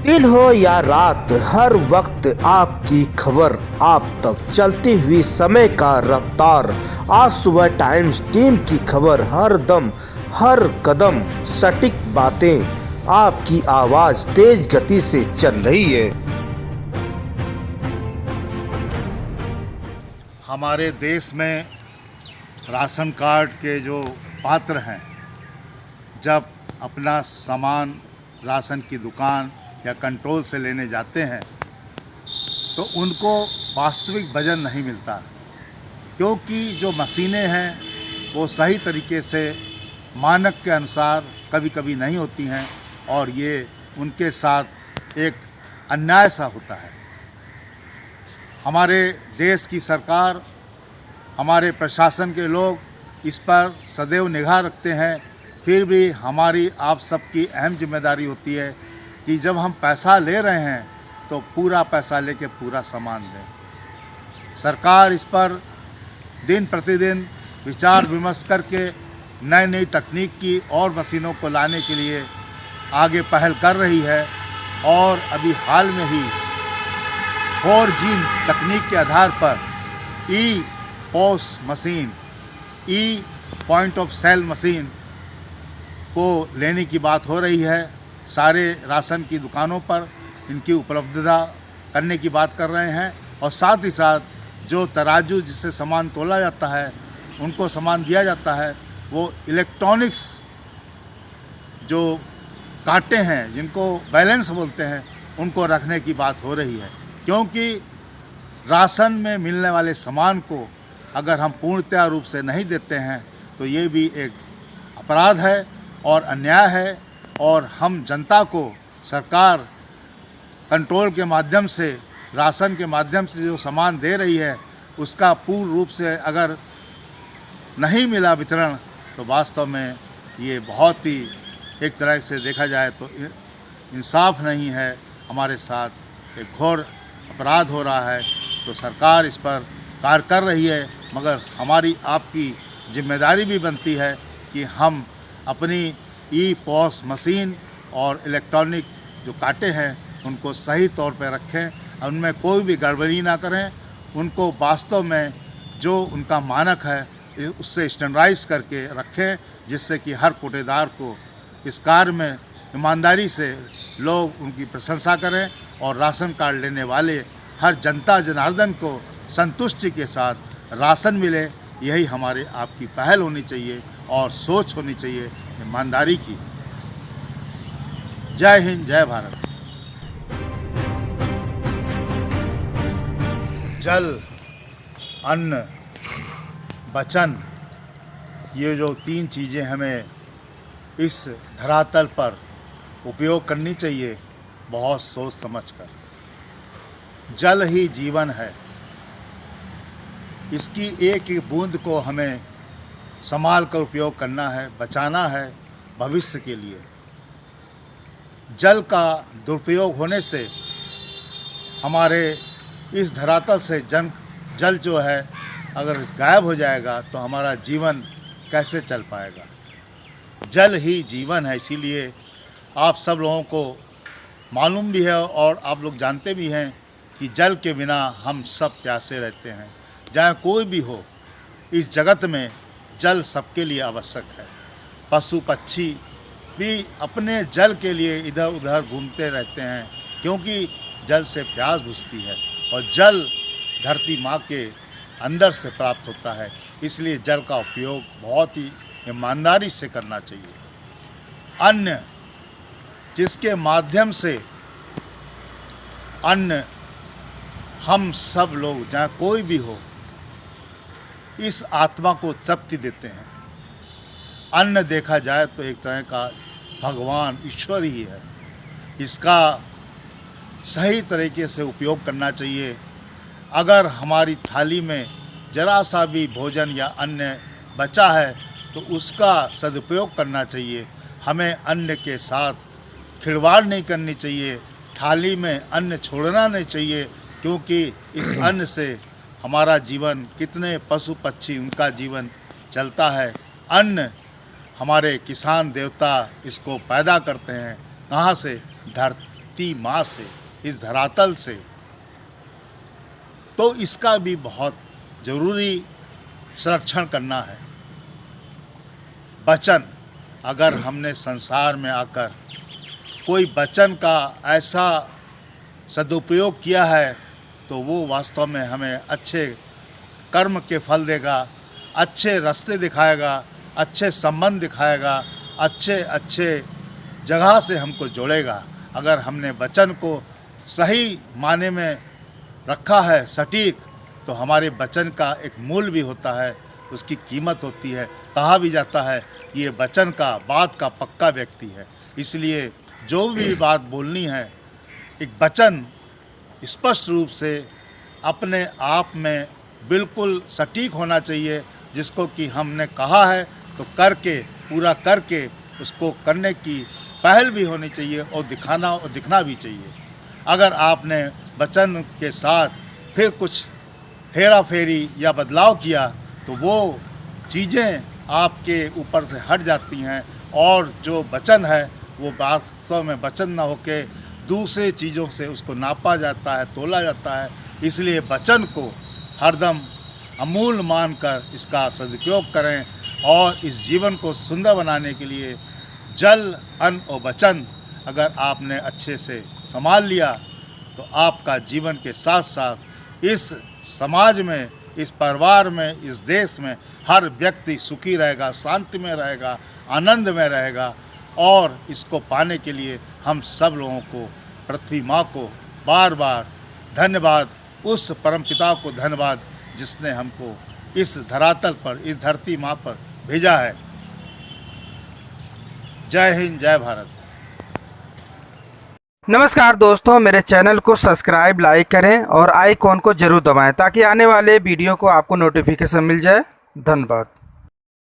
दिन हो या रात, हर वक्त आपकी खबर आप तक, चलती हुई समय का रफ्तार। आज सुबह टाइम्स टीम की खबर, हर दम हर कदम सटीक बातें, आपकी आवाज तेज गति से चल रही है। हमारे देश में राशन कार्ड के जो पात्र हैं, जब अपना सामान राशन की दुकान या कंट्रोल से लेने जाते हैं तो उनको वास्तविक वजन नहीं मिलता, क्योंकि जो मशीनें हैं वो सही तरीके से मानक के अनुसार कभी कभी नहीं होती हैं और ये उनके साथ एक अन्याय सा होता है। हमारे देश की सरकार, हमारे प्रशासन के लोग इस पर सदैव निगाह रखते हैं, फिर भी हमारी आप सबकी अहम जिम्मेदारी होती है कि जब हम पैसा ले रहे हैं तो पूरा पैसा लेके पूरा सामान दें। सरकार इस पर दिन प्रतिदिन विचार विमर्श करके नई नई तकनीक की और मशीनों को लाने के लिए आगे पहल कर रही है और अभी हाल में ही 4G तकनीक के आधार पर e POS machine, e point of sale machine को लेने की बात हो रही है। सारे राशन की दुकानों पर इनकी उपलब्धता करने की बात कर रहे हैं और साथ ही साथ जो तराजू जिससे सामान तोला जाता है, उनको सामान दिया जाता है, वो इलेक्ट्रॉनिक्स जो कांटे हैं जिनको बैलेंस बोलते हैं, उनको रखने की बात हो रही है। क्योंकि राशन में मिलने वाले सामान को अगर हम पूर्णतः रूप से नहीं देते हैं तो ये भी एक अपराध है और अन्याय है, और हम जनता को सरकार कंट्रोल के माध्यम से, राशन के माध्यम से जो सामान दे रही है उसका पूर्ण रूप से अगर नहीं मिला वितरण तो वास्तव में ये बहुत ही एक तरह से देखा जाए तो इंसाफ नहीं है, हमारे साथ एक घोर अपराध हो रहा है। तो सरकार इस पर कार्य कर रही है, मगर हमारी आपकी जिम्मेदारी भी बनती है कि हम अपनी ई पॉस मशीन और इलेक्ट्रॉनिक जो कांटे हैं उनको सही तौर पर रखें, उनमें कोई भी गड़बड़ी ना करें, उनको वास्तव में जो उनका मानक है उससे स्टैंडर्डाइज करके रखें, जिससे कि हर कोटेदार को इस कार्य में ईमानदारी से लोग उनकी प्रशंसा करें और राशन कार्ड लेने वाले हर जनता जनार्दन को संतुष्टि के साथ राशन मिले। यही हमारे आपकी पहल होनी चाहिए और सोच होनी चाहिए ईमानदारी की। जय हिंद, जय भारत। जल, अन्न, वचन, ये जो तीन चीज़ें हमें इस धरातल पर उपयोग करनी चाहिए, बहुत सोच समझकर। जल ही जीवन है, इसकी एक एक बूंद को हमें संभाल कर उपयोग करना है, बचाना है भविष्य के लिए। जल का दुरुपयोग होने से हमारे इस धरातल से जल जो है अगर गायब हो जाएगा तो हमारा जीवन कैसे चल पाएगा। जल ही जीवन है, इसीलिए आप सब लोगों को मालूम भी है और आप लोग जानते भी हैं कि जल के बिना हम सब प्यासे रहते हैं। चाहे कोई भी हो, इस जगत में जल सबके लिए आवश्यक है। पशु पक्षी भी अपने जल के लिए इधर उधर घूमते रहते हैं, क्योंकि जल से प्यास बुझती है और जल धरती माँ के अंदर से प्राप्त होता है। इसलिए जल का उपयोग बहुत ही ईमानदारी से करना चाहिए। अन्न, जिसके माध्यम से अन्न हम सब लोग, चाहे कोई भी हो, इस आत्मा को तृप्ति देते हैं। अन्न देखा जाए तो एक तरह का भगवान, ईश्वर ही है। इसका सही तरीके से उपयोग करना चाहिए। अगर हमारी थाली में जरा सा भी भोजन या अन्न बचा है तो उसका सदुपयोग करना चाहिए। हमें अन्न के साथ खिलवाड़ नहीं करनी चाहिए, थाली में अन्न छोड़ना नहीं चाहिए, क्योंकि इस अन्न से हमारा जीवन, कितने पशु पक्षी उनका जीवन चलता है। अन्न हमारे किसान देवता इसको पैदा करते हैं, कहाँ से? धरती माँ से, इस धरातल से, तो इसका भी बहुत ज़रूरी संरक्षण करना है। वचन, अगर हमने संसार में आकर कोई वचन का ऐसा सदुपयोग किया है तो वो वास्तव में हमें अच्छे कर्म के फल देगा, अच्छे रास्ते दिखाएगा, अच्छे संबंध दिखाएगा, अच्छे जगह से हमको जोड़ेगा। अगर हमने वचन को सही माने में रखा है, सटीक, तो हमारे वचन का एक मूल्य भी होता है, उसकी कीमत होती है। कहा भी जाता है कि ये वचन का, बात का पक्का व्यक्ति है। इसलिए जो भी बात बोलनी है, एक वचन स्पष्ट रूप से अपने आप में बिल्कुल सटीक होना चाहिए, जिसको कि हमने कहा है तो करके, पूरा करके उसको करने की पहल भी होनी चाहिए और दिखना भी चाहिए। अगर आपने वचन के साथ फिर कुछ हेरा फेरी या बदलाव किया तो वो चीज़ें आपके ऊपर से हट जाती हैं और जो वचन है वो वास्तव में वचन न होके दूसरे चीज़ों से उसको नापा जाता है, तोला जाता है। इसलिए वचन को हरदम अमूल्य मानकर इसका सदुपयोग करें और इस जीवन को सुंदर बनाने के लिए जल, अन्न और वचन अगर आपने अच्छे से संभाल लिया तो आपका जीवन के साथ साथ इस समाज में, इस परिवार में, इस देश में हर व्यक्ति सुखी रहेगा, शांति में रहेगा, आनंद में रहेगा। और इसको पाने के लिए हम सब लोगों को, पृथ्वी माँ को बार बार धन्यवाद, उस परमपिता को धन्यवाद जिसने हमको इस धरातल पर, इस धरती माँ पर भेजा है। जय हिंद, जय भारत। नमस्कार दोस्तों, मेरे चैनल को सब्सक्राइब, लाइक करें और आइकॉन को जरूर दबाएं ताकि आने वाले वीडियो को आपको नोटिफिकेशन मिल जाए। धन्यवाद।